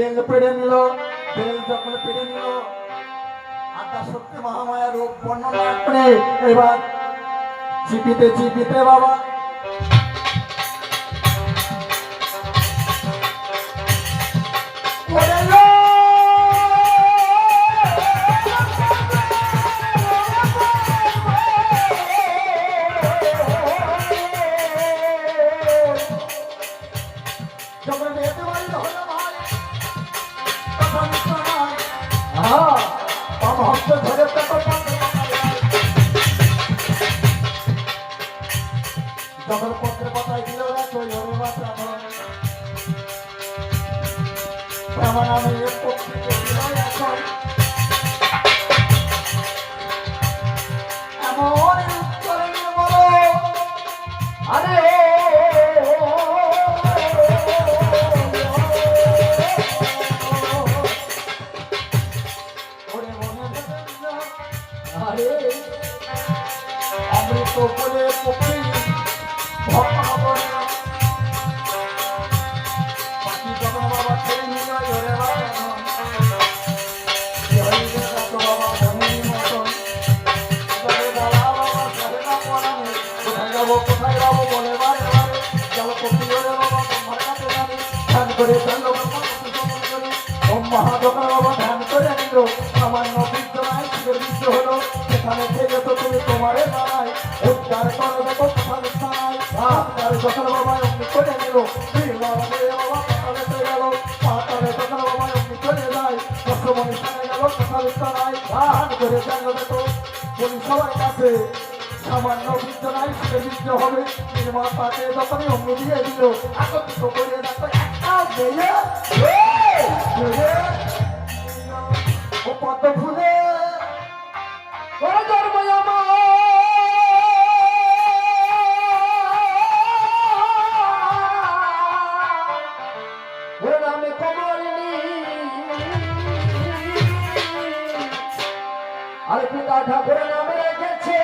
Bell পেড়ে নিল, bell যখন পেড়ে নিল আটা সত্যি মহামায়া রূপ বর্ণনা করে এবার চিপিতে চিপিতে বাবা যখন পত্রে পাতায় দিল এমন আমি পত্রিকে দিল এখন এমন উত্তরে নির্মল আরে আরে অমৃত বলে পক্ষী পাখি যখন বাবা ছেড়ে নিল ধরে বাবা কোথায় যাবো বলে বারে বারে চলো পক্ষী ধরে বাবা তোমার কাছে জানি ধ্যান করে চলো মহাদোকান বাবা ধ্যান করে নিল সামান্য বৃদ্ধ নাই বৃদ্ধ হলো সেখানে থেকে তো তুমি তোমারে দাঁড়ায় উদ্ধার করে দেখো কোথায় স্থানায় তার যখন বাবা অমনি করে নিল বাবা পাতালে চলে গেল পাতালে যখন বাবা অমনি চলে যায় দশমণি স্থানে গেল কোথায় স্থানায় ধ্যান করে জানলো দেখো বলি সবার কাছে সামান্য বৃদ্ধ নাই সে বৃদ্ধ হবে নির্মাতাকে যখনই অমনি দিয়ে দিল একত্রিত করে দেখো একটা ও পদ্ম ফুলে ওরা জন্ম ওর নামে কমলিনী আর পিতা ঠাকুরের নামে রেখেছে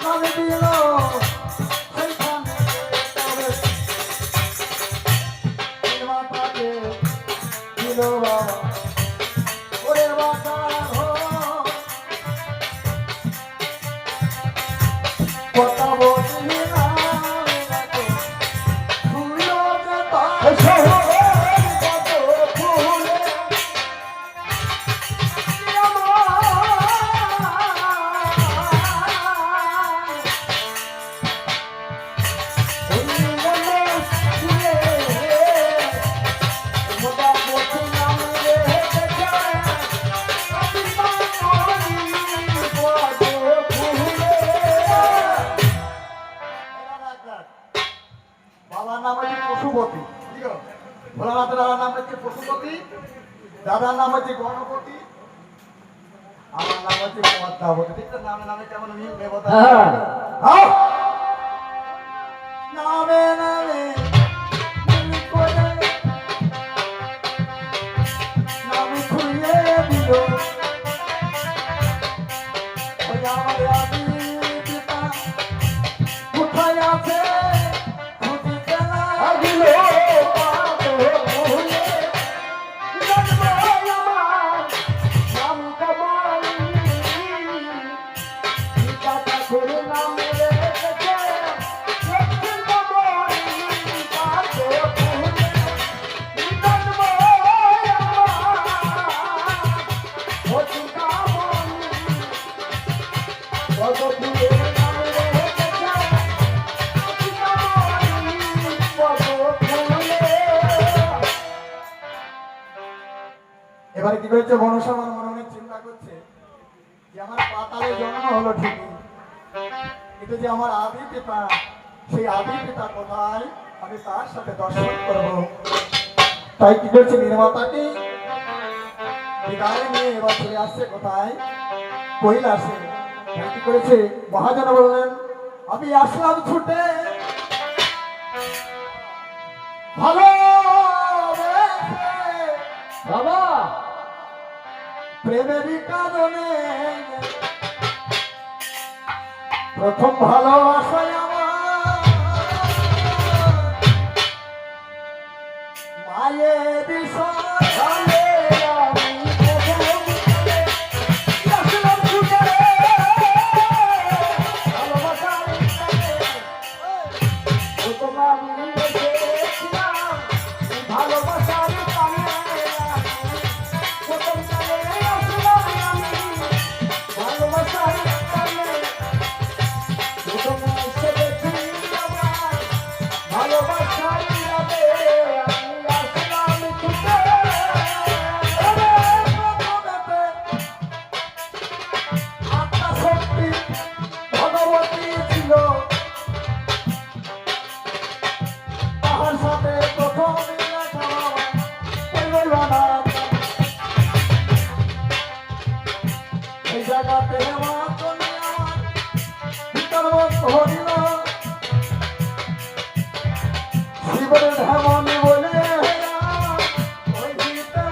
নামে দিল সেইখানে মাতাকে দিল বাবা ওরে বাবা কথা বলি না বাবার নাম হচ্ছে পশুপতি ভোলানাথ দাদার নাম হচ্ছে পশুপতি দাদার নাম হচ্ছে গণপতি আমার নাম হচ্ছে পদ্মাবতী ঠিক আছে নামে নামে কেমন মিল দেবতা নামে নামে নামে খুলে দিল আমার আদি পিতা কোথায় আছে নাম এবার কি হয়েছে, মনসা আমার মনে মনে চিন্তা করছে যে আমার পাতালে জন্ম হলো ঠিকই, কিন্তু যে আমার আদি পিতা, সেই আদি পিতা কোথায়, আমি তার সাথে দর্শন করবো। তাই কি করছে, নির্মাতাটি বিদায় নিয়ে এবার চলে আসছে কোথায়, কৈলাসে। তাই কি করেছে, মহাজন বললেন আমি আসলাম ছুটে, ভালো বাবা প্রেমেরই কারণে, প্রথম ভালোবাসায় আমার মায়ের বিষয় আমি প্রথম আসলাম ছুটে, ভালোবাসার কাছে। প্রথম আমি এসেছিলাম ভালোবাসার কানে, প্রথম কালে আসলাম আমি ভালোবাসার কানে, প্রথম এসে দেখি আমার ভালোবাসার যাবে, আমি আসলাম ছুটে। আত্মা শক্তি ভগবতী ছিল, তাহার সাথে প্রথম এই জায়গাতে আমার ভিতর হরিল শিবের ধামনি বলে ওই ভিতর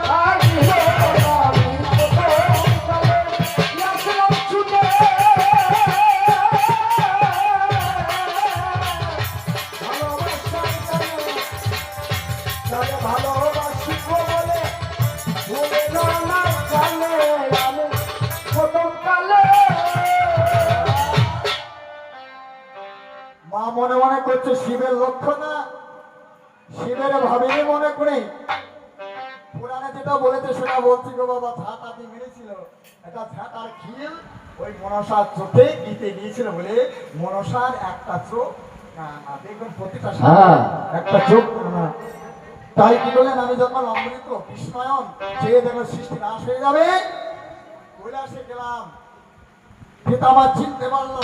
ভালোবাসি বলে ভুলে না জানে আমি প্রথম কালে। মা মনে মনে করছে শিবের লক্ষ্য না, শিবের ভাবিনি মনে করে পুরাণে যেটা বলেছে সেটা বলছি গো বাবা। ঝাঁটাটি মেরেছিল, এটা ঝাঁটার খিল ওই মনসার চোখে দিতে গিয়েছিল বলে মনসার একটা চোখ দেখবেন প্রতিটা হ্যাঁ। একটা চোখ না। তাই কি বললেন, আমি যখন অমৃত কৃষ্ণায়ন চেয়ে দেখো সৃষ্টি নাশ হয়ে যাবে, কৈলাসে গেলাম। পিতা আমার চিনতে পারলো,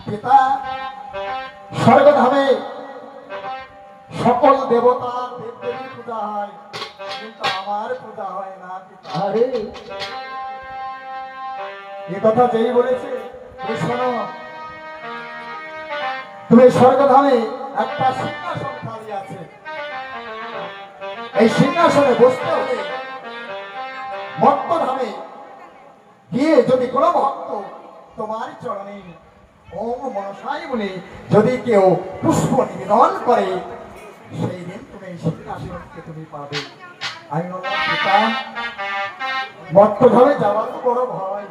পিতা স্বর্গধামে সকল দেবতা দেবদেবীর পূজা হয়, কিন্তু আমার পূজা হয় না পিতা। আরে এ কথা যেই বলেছে, এই শোনো, তুমি স্বর্গধামে একটা সিংহাসন খালি আছে, এই সিংহাসনে বসতে হলে মর্তধামে গিয়ে যদি কোনো ভক্ত তোমার চরণে ওম মনসাই বলে যদি কেউ পুষ্প নিবেদন করে, সেই দিন তুমি এই সিংহাসনকে তুমি পাবে। আমি বললাম পিতা, মর্তধামে যাওয়ার তো বড় ভয়,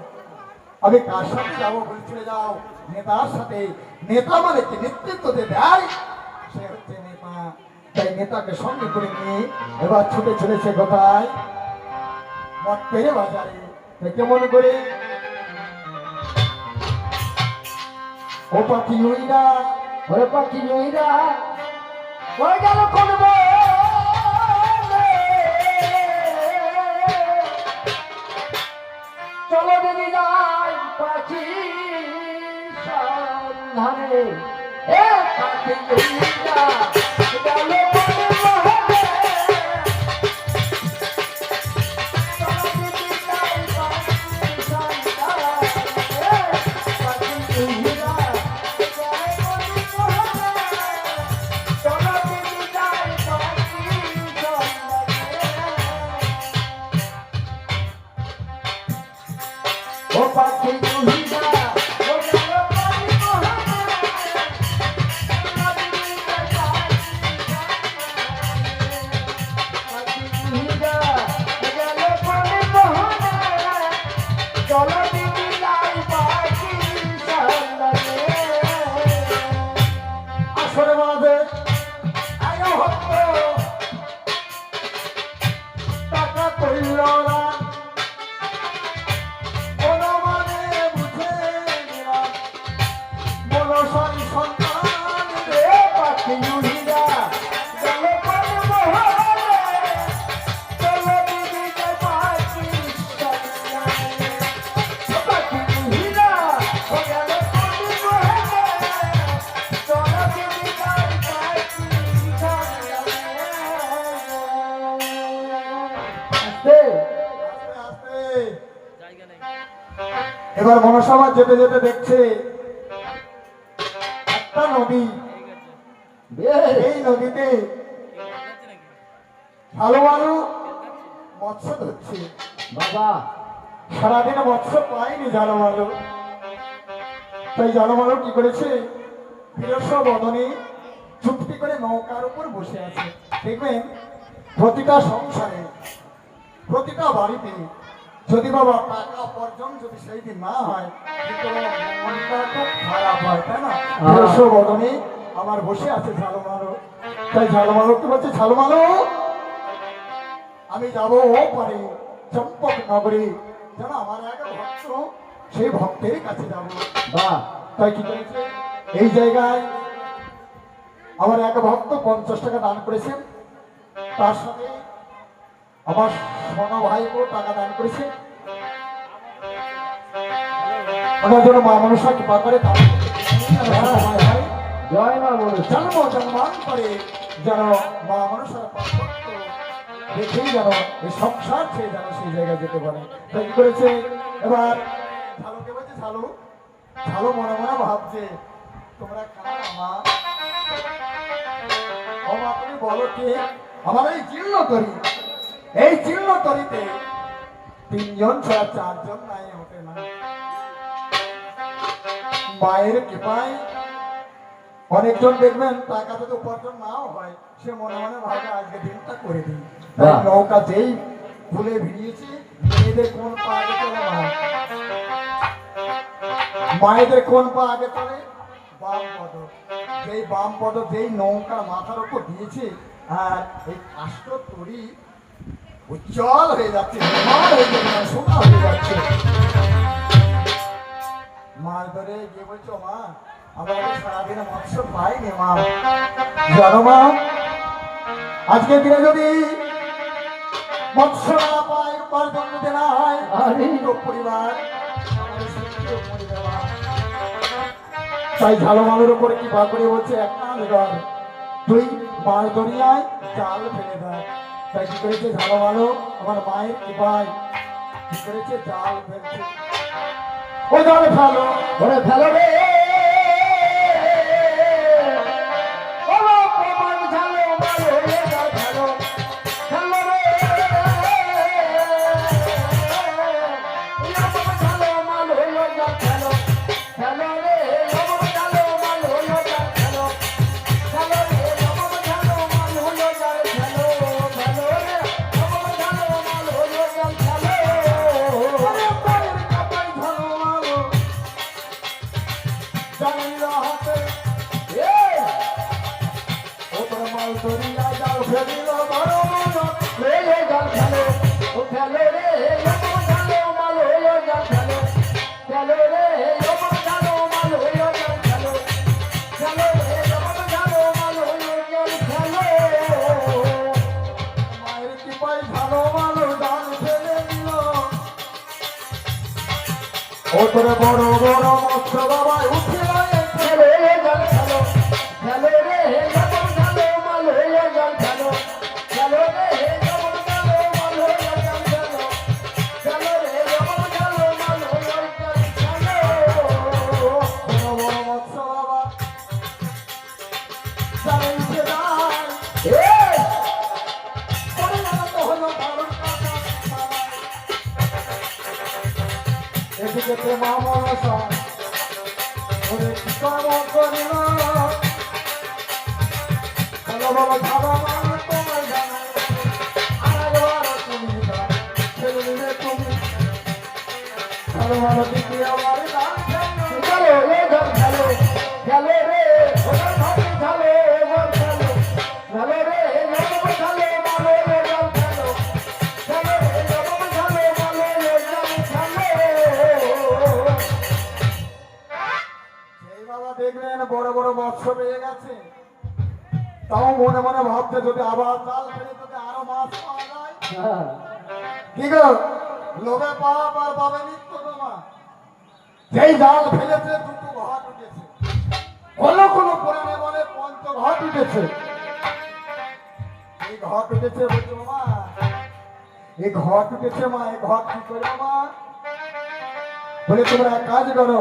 আমি কার সাথে যাবো, বলে চলে যাও নেতার সাথে। নেতা মানে কি নেতৃত্ব যে দেয় সে হচ্ছে নেতা। তাই নেতাকে সঙ্গে করে নিয়ে এবার ছুটে চলেছে কোথায়, মঠের বাজারে। কেমন করে ও পাখি উইরা, ওরে পাখি নইরা ওই গেল কোন বনে, চলো দিদি যাই পাখি সন্ধানে, এ পাখি নইরা গেল কোন বনে, চলো দিদি যাই পাখি সন্ধানে, পাখি নইরা এবার মনসভা যেতে যেতে দেখছে একটা নদী, বেশ এই নদীতে ভালো ভালো মৎস্য ধরছে। বাবা সারাদিন মৎস্য পায়নি জালমালো, তাই জালমালো কি করেছে, বিরস বদনে চুপটি করে নৌকার উপর বসে আছে। দেখবেন প্রতিটা সংসারে, প্রতিটা বাড়িতে যদি বাবা টাকা উপার্জন যদি সেই দিন না হয়, কিন্তু মনটা খুব খারাপ হয়, তাই না? বিরস বদনে আমার বসে আছে ঝালমালো, তাই ঝালমালো কি বলছে, ঝালমালো আমি যাবো ও পারে চম্পক নগরে, যেন আমার এক ভক্ত, সেই ভক্তের কাছে যাব। বাহ তাই কি করেছে, এই জায়গায় আমার এক ভক্ত 50 টাকা দান করেছেন, তার সাথে আমার সোনা ভাইকেও টাকা দান করেছে। ওনার জন্য মা মনসা কৃপা করে তার সময় হয় জয় মা বলে জন্ম জন্মান্তরে যেন মা মনসার পার্বত্য দেখেই যেন এই সংসার ছেড়ে যেন সেই জায়গায় যেতে পারে। তাই কি করেছে, এবার ঝালুকে বলছে, ঝালু ঝালু মনে মনে ভাবছে, তোমরা কার মা? ও মা তুমি বলো কে? আমার এই জীর্ণ তরি, এই জীর্ণ তরিতে 3 জন ছাড়া 4 জন নাই, ওঠে না। মায়ের কৃপায় অনেকজন দেখবেন টাকা যদি উপার্জন নাও হয়, সে মনে মনে ভাবে আজকে দিনটা করে দিই। তাই বাহ। নৌকা যেই ফুলে ভিড়িয়েছে, মেয়েদের কোন পা আগে চলে মা? মায়েদের কোন পা আগে চলে? বাম পদ। যেই বাম পদ যেই নৌকা মাথার উপর দিয়েছে, আর এই কাষ্ঠ তরি উজ্জ্বল হয়ে যাচ্ছে, সোনার হয়ে যাচ্ছে, সোনা হয়ে যাচ্ছে। মাছ ধরে গিয়ে বলছো, মা আমরা সারাদিনে মৎস্য পাইনি মা, জানো মা আজকের দিনে যদি মৎস্য না পাই, উপার্জন যদি না হয়, আরে। পুরো পরিবার আমাদের সত্যিও মরে যাওয়া। তাই ঝালমালের উপরে কি ভাগ করে বলছে, একটা ঘর তুই মাছ ধরিয়ায় জাল ফেলে দেয়। তাই কি করেছে ঝালমালো, আমার মায়ের কৃপায় কি করেছে, জাল ফেলছে। ও জাল ফেলো, ওরে ফেলো রে ওরে প্রমাণ ঝালো মালো রে জাল ফেলো ফেলো রে লবণ ঝালো মালো হলো জাল ফেলো ফেলো রে লবণ ঝালো মালো হলো জাল ফেলো ফেলো রে লবণ ঝালো মালো হলো জাল ফেলো ফেলো রে লবণ ঝালো মালো হলো জাল ফেলো ওরে মায়ের কাপাই ঝালমালো জানিলা হাতে, ও তোর মাল ধরিয়া জাল ফেলিল বড় মন। রে জাল ফেলো ও ফেলো রে লবণ ঝালো মালো হলো জাল ফেলো ফেলো রে লবণ ঝালো মালো হলো জাল ফেলো ফেলো রে লবণ ঝালো মালো হলো জাল ফেলো মায়ের কৃপায় ঝালমালো জাল ফেলে দিল, ও তোর বড় বড় মৎস্য বাবায় উঠিল ফেলো রে জাল ফেলো ফেলো রে লবণ ঝালো মালো হলো জাল ফেলো ফেলো রে লবণ ঝালো মালো হলো জাল ফেলো ফেলো রে লবণ ঝালো মালো হলো জাল ফেলো বড় বড় মৎস্য বাবা জালে উঠে যায়, এই পরিণত হলো দারুণ কাটা। এদিকে মা মনসা ওরে কি কর্ম করিল, বলো বলো ঝালমালো তোমার জানাই, আরেকবার তুমি দাও, ছেড়ে দিলে তুমি ঝালমালো দিকে আমার দান ফেলো। চলো রে ধর চলো চলো রে ওটা ভাবি চলো এবার চলো চলো রে লবণ চলো মালো রে জল চলো চলো রে লবণ চলো মালো রে জল চলো সেই বাবা দেখলেন বড় বড় মৎস্য পেয়ে গেছে, তাও মনে মনে ভাবছে যদি আবার জাল ফেলে যদি আরো মাছ পাওয়া যায়। কি গো, লোভে পাওয়া আর পাবে নিত্য তোমা। যেই জাল ফেলেছে দুটো ঘাট উঠেছে, কোনো পুরাণে বলে পঞ্চঘাট উঠেছে। এই ঘট উঠেছে বলছো মা, এই ঘট উঠেছে মা, এই ঘট কি করে মা? বলে তোমরা এক কাজ করো,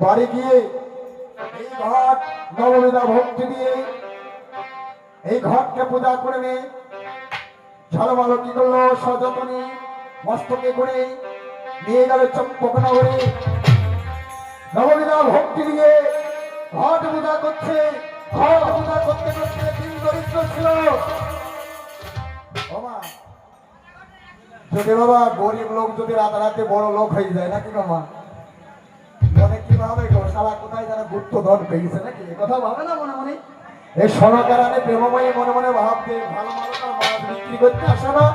বাড়ি গিয়ে এই ঘট নববিধা ভক্তি দিয়ে এই ঘটকে পূজা করবে। ঝলমল কি করলো, সযতনে মস্তকে করে নিয়ে গেল চম্পকনগরে। নববিধা ভক্তি দিয়ে ঘট পূজা করছে। ঘট পূজা করতে করতে দিন দরিদ্র ছিল। বাবা, যদি বাবা গরিব লোক যদি রাতারাতি বড় লোক হয়ে যায় নাকি বাবা, মনে কি ভাবে গো, শালা কোথায় যেন গুপ্ত ধন পেয়েছে নাকি, এ কথা ভাবে না মনে মনে। এই সনকারানে প্রেমময়ী মনে মনে ভাবতে ভালো মানুষের মাছ বিক্রি করতে আসে না।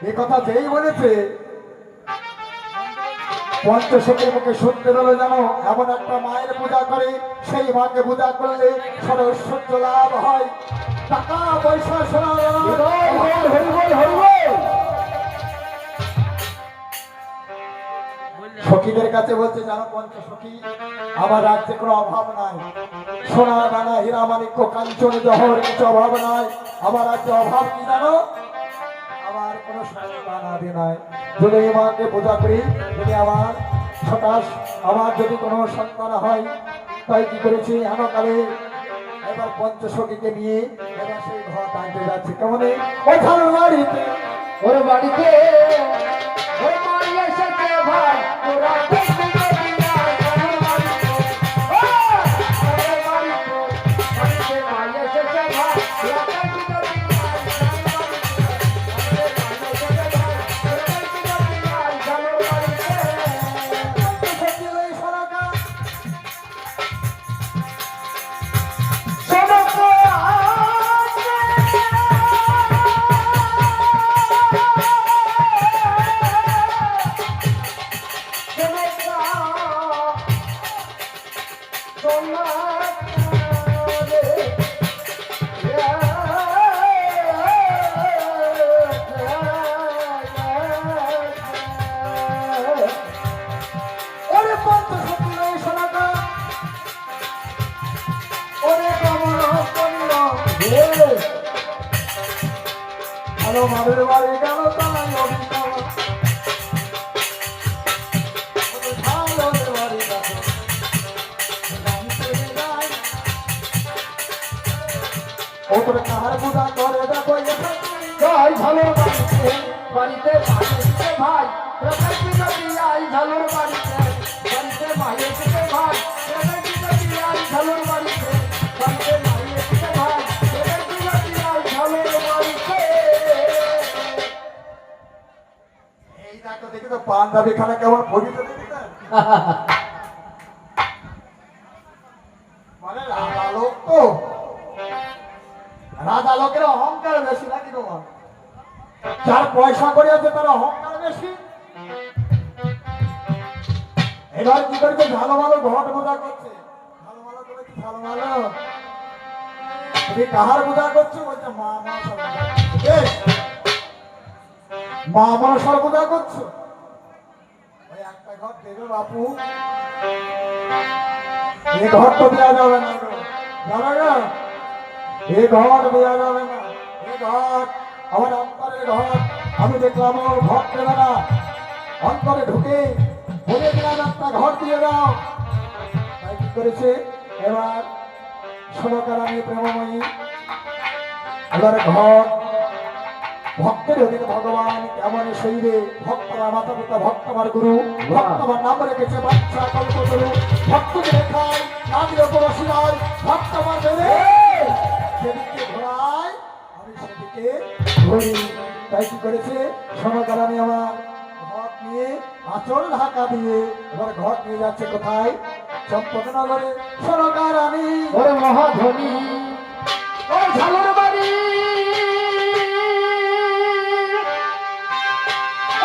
এ কথা যেই বলেছে পঞ্চশতীর মুখে শুনতে পেলো, জানো এমন একটা মায়ের পূজা করে, সেই মাকে পূজা করলে সরস্বত্য লাভ হয়, টাকা পয়সা সোনা সখীদের কাছে বলছে, জানো পঞ্চসখী, আমার রাজ্যে কোনো অভাব নাই, সোনা দানা হীরা মাণিক্য কাঞ্চন জহর কিছু অভাব নাই। আমার রাজ্যে অভাব কি জানো, আমার কোনো সন্তান আদি নাই। যদি এই মাকে পূজা করি, যদি আমার হঠাৎ আমার যদি কোনো সন্তান হয়, তাই কি করেছি হেনকালে এবার পঞ্চসখীকে নিয়ে এবার সেই ঘর আনতে যাচ্ছে। কেমন ওখান বাড়িতে, ওর বাড়িতে ওর মাই এসেছে ভাই, তোরা দেখবি যদি না ওর বাড়িতে, ও ওর বাড়িতে বাড়িতে মাই এসেছে ভাই, তোরা দেখবি যদি না ওর বাড়িতে। পঞ্চসখী ওই সরকার ওরে পঞ্চসখী ওই সরকার ওরে কমল কন্যা ভালো মাদের বাড়ি গেল তাই অভিনব। ভালোদের বাড়ি গেল রাম চলে যায়। ও তোরে কাহার পূজা করে দেখো এখানে জয় ঝালুর বাড়িতে বাড়িতে ভাই এসেছে ভাই, তোরা দেখবি যদি আই ঝালুর বাড়িতে বাড়িতে ভাই এসেছে ভাই, তোরা দেখবি যদি আই ঝালুর বাড়িতে বাড়িতে ভাই এসেছে ভাই, তোরা দেখবি যদি আই ঝালুর বাড়িতে। এই দেখো দেখি তো পাঞ্জাবি খানা কেমন ভরিতে দেখেছেন, মানে রাজা লোক তো, রাজা লোকের অহংকার বেশি নাকি তোমার, যার পয়সা করে আছে তার অহংকার বেশি। এবার কি করছে, ভালো ভালো ঘট পূজা করছে। ভালো ভালো করেছে, ভালো ভালো তুমি কাহার পূজা করছো, বলছে মা মনসার পূজা করছো। বেশ, মা মনসার পূজা করছো, ওই একটা ঘর দেবে বাপু, এই ঘর তো দেওয়া যাবে না গো, যাবে গো, এই ঘর দেওয়া যাবে না, এই ঘর আমার অন্তরের ঘর। আমি দেখলাম ওর ঘর দেবে না, অন্তরে ঢুকে বলে দিলাম একটা ঘর দিয়ে দাও। তাই কি করেছে, এবার ষোলকারানি প্রেমময়ী এবার ঘর ভক্তের ওদিকে ভগবান কেমন শৈবে, ভক্ত আমার মাতা পিতা, ভক্ত আমার গুরু, ভক্ত আমার নাম রেখেছে বাচ্চা কল্প গুরু, ভক্তকে দেখায় নামের উপবাসী নয়, ভক্ত আমার দেবে যেদিকে ঘোরায় আমি সেদিকে ঘুরি। তাই কি করেছে, ষোলকারানি আমার ঘট নিয়ে আঁচল ঢাকা দিয়ে এবার ঘট নিয়ে যাচ্ছে কোথায়, চম্পকনগরে। ষোলকারানি ওরে মহাধনী ও ঝালুর বাড়ি,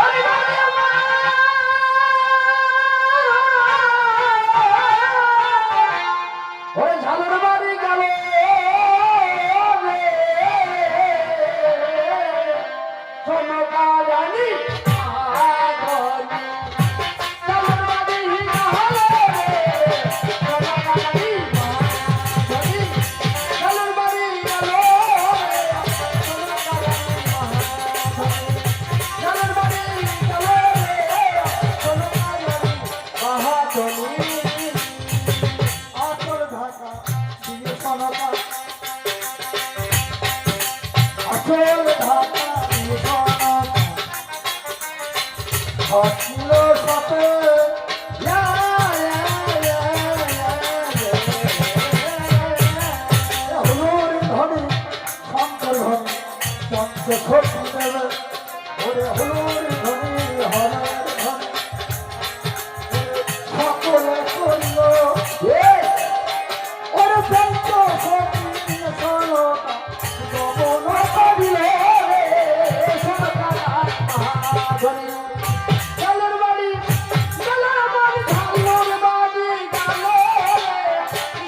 ওরে বাড়ি আমার, ওরে ঝালুর বাড়ি গেল রে চমকারানি আগলি, ঝালুর বাড়ি গেল রে চমকারানি আগলি, ঝালুর বাড়ি গেল আসল ঢাকা দিয়ে সোনা হাসিল সাথে হলুর ধনী শঙ্কর ধনী পঞ্চক্ষী দেবে ওরে হলুর ধনী হরের ধনী সকলে করল ওরে পঞ্চক্ষী সরতা গমন করিলে গালের বাড়ি গালের বাড়ি ঢালোর বাড়ি গালো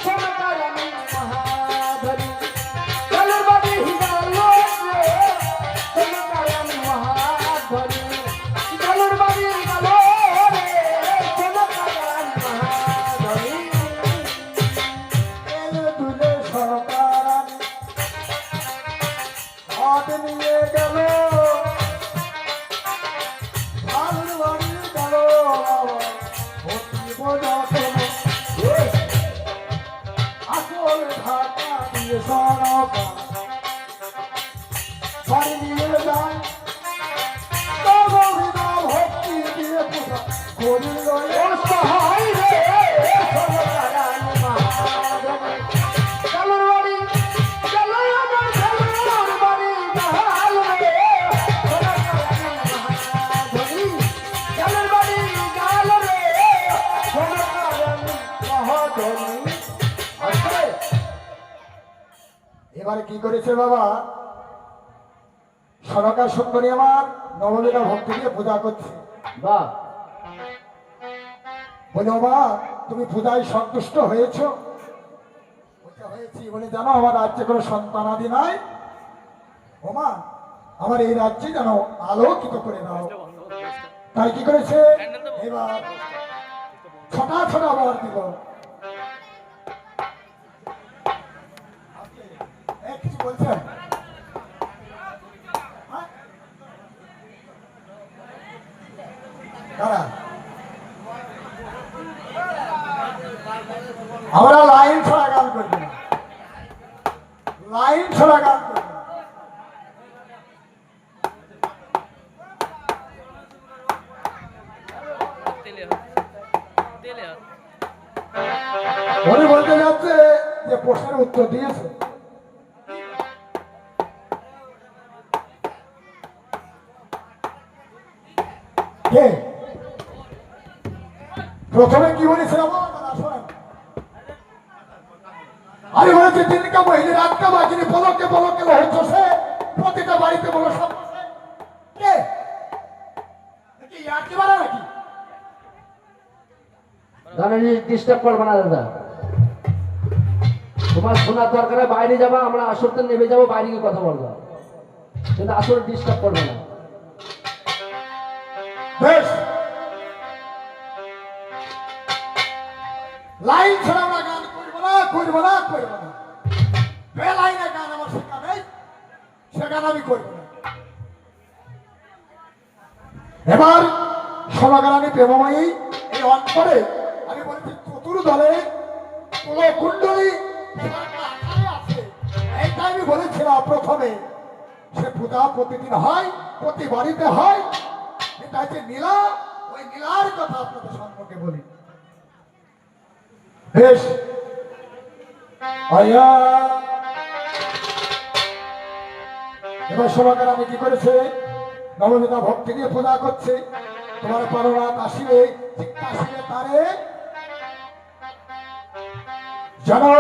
সোনাকারানি মহাধনী গালের বাড়ি গালো সোনাকারানি মহাধনী গালের বাড়ি গালো সোনাকারানি মহাধনী এলে দুলে সরকার হাত নিয়ে গেল ভালুর বাড়ি গেল আসল ঢাকা দিয়ে সরকার বাড়ি নিয়ে যায় ভক্তি দিয়ে পূজা করিল সহায় রে সোনাকারানি মহাধনী গালের বাড়ি গালো আমার গালোর বাড়ি গাল রে সোনাকারানি মহাধনী গালের বাড়ি গাল রে সোনাকারানি মহাধনী আসলে এবারে কি করেছে বাবা সরকার সুন্দরী আমার নবলীলা ভক্তি দিয়ে পূজা করছে বাহ বলে মা তুমি পূজায় সন্তুষ্ট হয়েছো বলছে, হয়েছি বলে জানো আমার রাজ্যে কোনো সন্তানাদি নাই ও মা আমার এই রাজ্যে যেন আলোকিত করে দাও তাই কি করেছে এবার ছোটা ছোটা বর দিল কিছু বলছেন হ্যাঁ? কারা? আমরা লাইন ছাড়া গান করবো না লাইন ছাড়া গান করবো না উনি বলতে যাচ্ছে যে প্রশ্নের উত্তর দিয়েছে কে প্রথমে কি বলেছিল আমি বলেছি দিনকা মহিলা রাতটা বাজিনি বলকে বলকে হচ্ছে প্রতিটা বাড়িতে বলো সব কে নাকি ইয়ার্কি মারা নাকি গানের ডিস্টার্ব করবে না দাদা তোমার শোনার দরকারে বাইরে যাবা আমরা আসরতে নেমে যাবো বাইরে গিয়ে কথা বলবো কিন্তু আসলে ডিস্টার্ব করবে না বেশ লাইন ছাড়া আমরা গান করবো না করবো না করবো না বে লাইনে গান আমার শেখা নেই সে গান আমি করবো না এবার সমাগারানি প্রেমময়ী এই অন্তরে আমি বলছি চতুর দলে পুরো কুণ্ডলী আছে এইটা আমি বলেছিলাম প্রথমে সে পূজা প্রতিদিন হয় প্রতি বাড়িতে হয় এটা হচ্ছে নীলা ওই নীলার কথা আপনাদের সম্পর্কে বলি বেশ আয়া এবার সমাগার আমি কি করেছে নবনীতা ভক্তি দিয়ে পূজা করছে তোমার পাররাত আসিবে চিত্তা আসিবে তারে জানো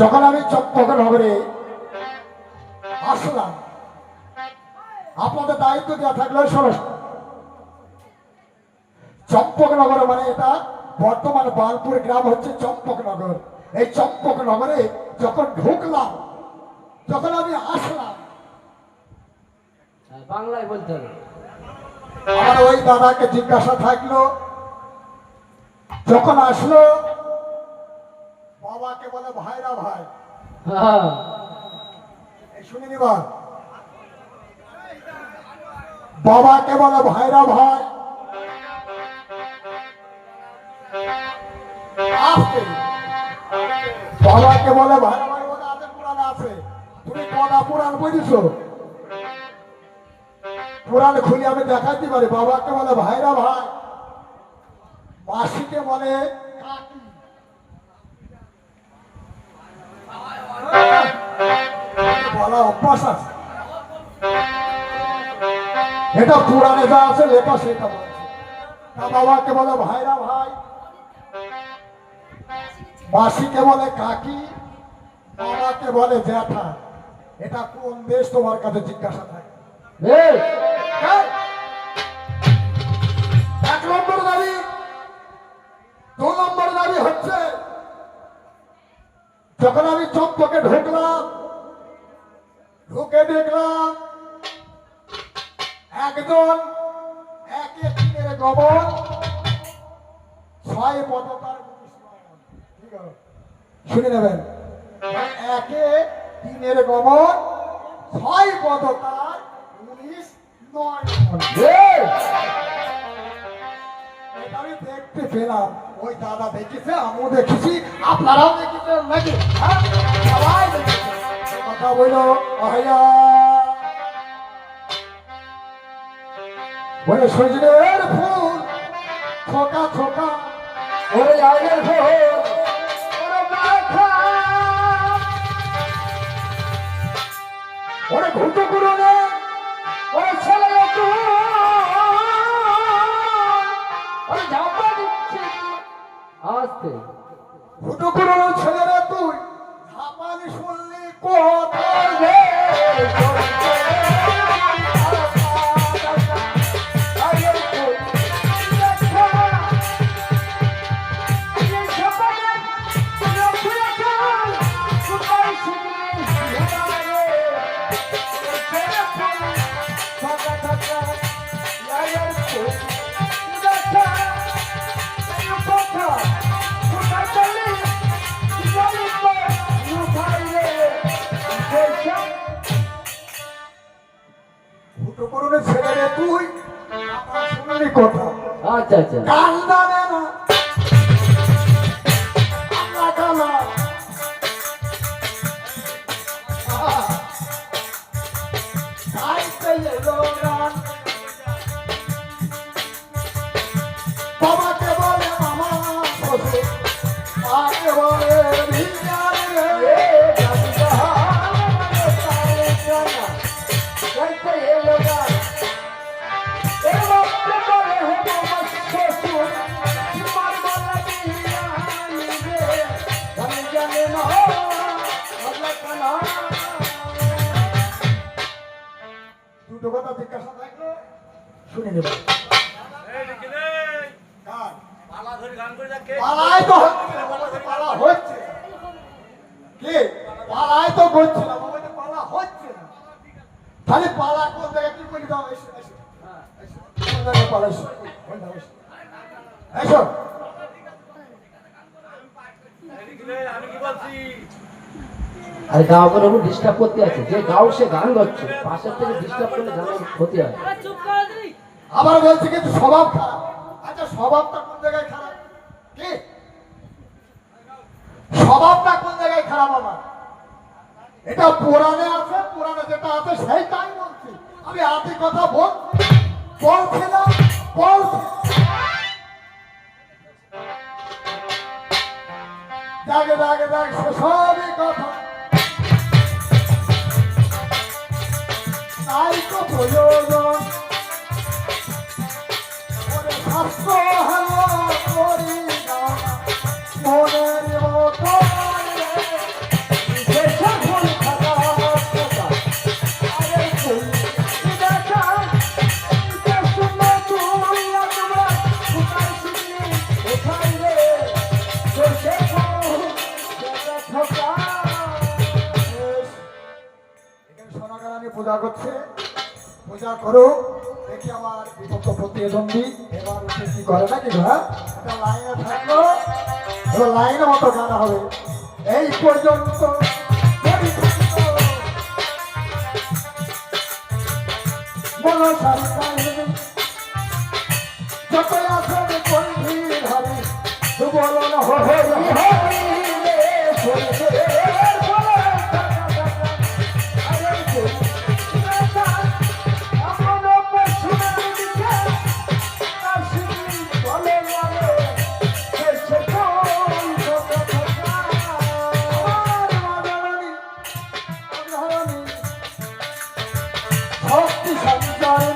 যখন আমি চম্পকনগরে আসলাম আপনাদের দায়িত্ব দেওয়া থাকলো ষোড়শ চম্পকনগর মানে এটা বর্তমান বালপুর গ্রাম হচ্ছে চম্পকনগর এই চম্পকনগরে যখন ঢুকলাম যখন আমি আসলাম বাংলায় বলতে হবে আমার ওই দাদাকে জিজ্ঞাসা থাকলো যখন আসলো বাবাকে বলে ভাইরা ভাই হ্যাঁ এই শুনে নিবার বাবাকে বলে ভাইরা ভাই আসতে বাবাকে বলে ভাইরা ভাই ওটা আছে পুরানো আছে আছে। তুমি কটা পুরাণ পড়িছো? পুরাণ খুলে আমি দেখাইতে পারি। বাবাকে বলে ভাইরা ভাই, মাসিকে বলে কাকি, বলা অভ্যাস আছে। এটা পুরাণে যা আছে লেখা সেটা বলছে। তা বাবাকে বলে ভাইরা ভাই, মাসিকে বলে কাকি, বাবাকে বলে জ্যাঠা। এটা কোন দেশ তোমার কাছে জিজ্ঞাসা থাকে? বেশ, হ্যাঁ? এক নম্বর দাবি। দু নম্বর দাবি হচ্ছে, যখন আমি চম্পকে ঢুকলাম, ঢুকে দেখলাম একজন একে তিনের গমন, ছয় পদতার শুনে নেবেন। একে তিনের গমন, ছয় পদতার 19 বেশ, এটা আমি দেখতে পেলাম। ওই দাদা দেখেছে, আমিও দেখেছি, আপনারাও দেখেছেন নাকি? হ্যাঁ? সবাই দেখেছে। কথা বললো ভাইয়া, বলে সজনের ফুল থোকা থোকা, ওরে আগের ফোন, ওরে মাথা, ওরে ঘুটো করো না, ওরে ছেলে তুই, ওরে জামা দিচ্ছে আস্তে, ঘুটো করো না ছেলেরা, তুই ঝাপানি শুনলি কোথায় রে? ঘুটো করো না ছেলেরা, তুই ঝাপানি শুনলি কথা? আচ্ছা আচ্ছা, কান জানে না, আল্লাহ তাআলা। গাইতে এলো গান, বাবাকে বলে মামা শ্বশুর, মাকে বলে ভিখার রে। দুটো কথা জিজ্ঞাসা থাকলে শুনে নেব। গান পালায় তো হচ্ছে না, বাবা, যে পালা হচ্ছে না। কি পালায় তো করছে না বাবা, যে পালা হচ্ছে না। খালি পালা কোন জায়গায় কি করে দাও? এসো এসো, এসো। কোন জায়গায় পালা? এসো, কোন জায়গায়? এসো। আরে গাও করে ডিস্টার্ব করতে আছে, যে গাও সে গান গাচ্ছে, পাশের থেকে ডিস্টার্ব করলে গানের ক্ষতি হয়। আবার বলছে কিন্তু স্বভাব খারাপ। আচ্ছা স্বভাবটা কোন জায়গায় খারাপ? কি স্বভাবটা কোন জায়গায় খারাপ আমার? এটা পুরাণে আছে, পুরাণে যেটা আছে সেইটাই বলছি। আমি আদি কথা বলছিলাম, বলছি। জাগে জাগে জাগ সবই কথা, তাই তো প্রয়োজন। ওরে শাস্ত্র হলো করি না, মনের মতো বিশেষ ভুল থাকা কথা। আরে ভুল দেখা, এটা শুনে তুই আর তোমরা কোথায় শিখলি, কোথায় রে? বসে থাক, দেখা থাকা। এখানে সোনাগার আমি পূজা করছে, পূজা করো। দেখি আমার বিপক্ষ প্রতিদ্বন্দ্বী এবার উঠে কি করে নাকি? হ্যাঁ, একটা লাইনে থাকলো, এবার লাইনের মতো গান হবে। এই পর্যন্ত বলো সারি যত আসবে কণ্ঠী ধরে, বলো না হরি হরি রে, হরি রে, বলো সঞ্চরে